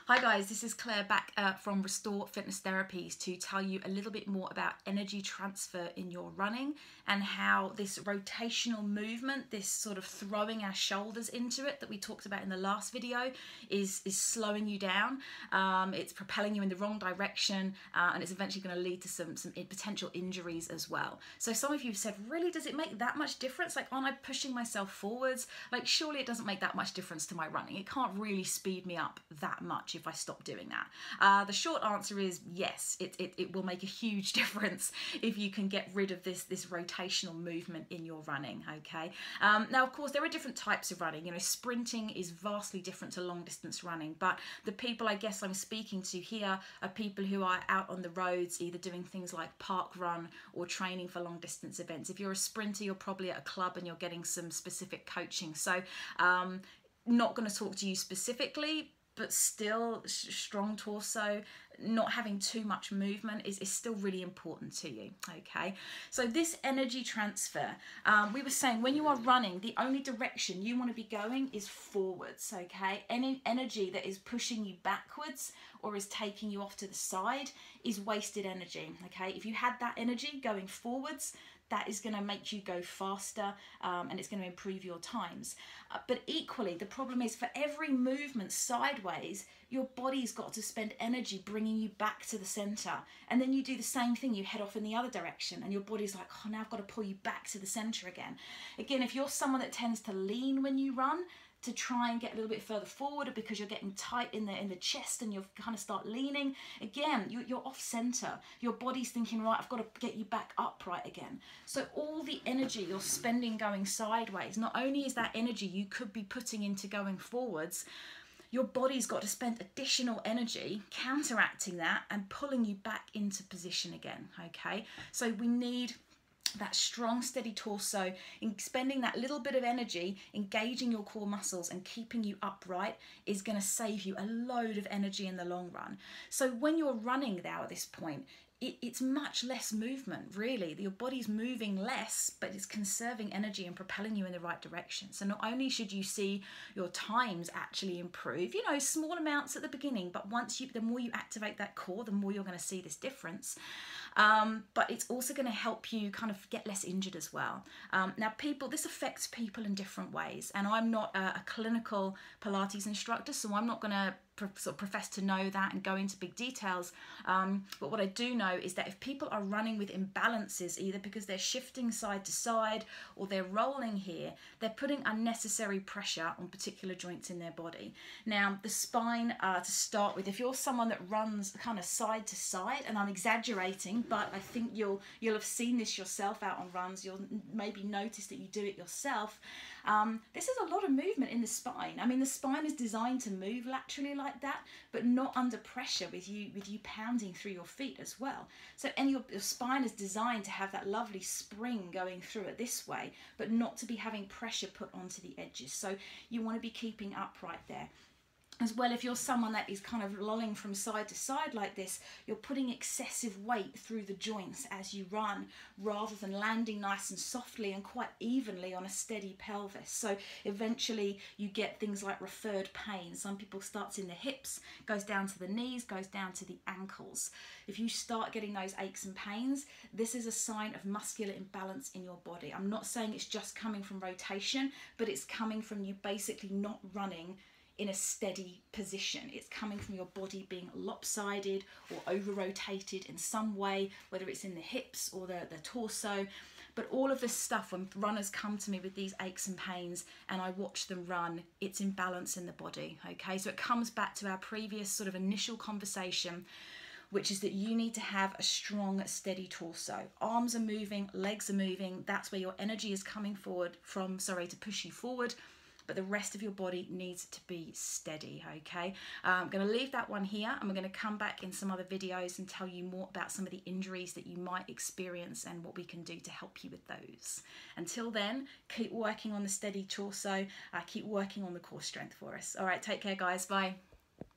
Hi guys, this is Claire back from Restore Fitness Therapies to tell you a little bit more about energy transfer in your running and how this rotational movement, this sort of throwing our shoulders into it that we talked about in the last video, is slowing you down. It's propelling you in the wrong direction and it's eventually going to lead to some potential injuries as well. So some of you have said, really, does it make that much difference? Like, aren't I pushing myself forwards? Like, surely it doesn't make that much difference to my running. It can't really speed me up that much if I stop doing that. The short answer is yes, it will make a huge difference if you can get rid of this rotational movement in your running, okay? Now, of course, there are different types of running. You know, sprinting is vastly different to long distance running, but the people I guess I'm speaking to here are people who are out on the roads, either doing things like park run or training for long distance events. If you're a sprinter, you're probably at a club and you're getting some specific coaching. So not going to talk to you specifically, but still strong torso, not having too much movement is still really important to you, okay? So this energy transfer, we were saying when you are running, the only direction you want to be going is forwards, okay? Any energy that is pushing you backwards or is taking you off to the side is wasted energy, okay? If you had that energy going forwards, that is going to make you go faster and it's going to improve your times. But equally, the problem is for every movement sideways, your body's got to spend energy bringing you back to the center. And then you do the same thing, you head off in the other direction and your body's like, oh, now I've got to pull you back to the center again. Again, if you're someone that tends to lean when you run, to try and get a little bit further forward because you're getting tight in the chest and you kind of start leaning, again, you're off center. Your body's thinking, right, I've got to get you back upright again. So all the energy you're spending going sideways, not only is that energy you could be putting into going forwards, your body's got to spend additional energy counteracting that and pulling you back into position again, okay? So we need that strong, steady torso, in spending that little bit of energy, engaging your core muscles and keeping you upright is going to save you a load of energy in the long run. So when you're running now at this point, it's much less movement, really. Your body's moving less, but it's conserving energy and propelling you in the right direction. So not only should you see your times actually improve, you know, small amounts at the beginning, but the more you activate that core, the more you're going to see this difference. But it's also going to help you kind of get less injured as well. Now, this affects people in different ways, and I'm not a clinical Pilates instructor, so I'm not going to sort of profess to know that and go into big details, but what I do know is that if people are running with imbalances, either because they're shifting side to side or they're rolling here, they're putting unnecessary pressure on particular joints in their body. Now the spine, to start with, if you're someone that runs kind of side to side, and I'm exaggerating, but I think you'll have seen this yourself out on runs, you'll maybe notice that you do it yourself. This is a lot of movement in the spine. I mean, the spine is designed to move laterally like that, but not under pressure with you pounding through your feet as well. So, and your spine is designed to have that lovely spring going through it this way, but not to be having pressure put onto the edges. So you want to be keeping upright there. As well, if you're someone that is kind of lolling from side to side like this, you're putting excessive weight through the joints as you run, rather than landing nice and softly and quite evenly on a steady pelvis. So eventually you get things like referred pain. Some people starts in the hips, goes down to the knees, goes down to the ankles. If you start getting those aches and pains, this is a sign of muscular imbalance in your body. I'm not saying it's just coming from rotation, but it's coming from you basically not running in a steady position. It's coming from your body being lopsided or over-rotated in some way, whether it's in the hips or the torso. But all of this stuff, when runners come to me with these aches and pains and I watch them run, it's imbalance in the body, okay? So it comes back to our previous sort of initial conversation, which is that you need to have a strong, steady torso. Arms are moving, legs are moving. That's where your energy is coming forward from, to push you forward. But the rest of your body needs to be steady, okay? I'm going to leave that one here, and we're going to come back in some other videos and tell you more about some of the injuries that you might experience and what we can do to help you with those. Until then, keep working on the steady torso, keep working on the core strength for us. All right, take care, guys. Bye.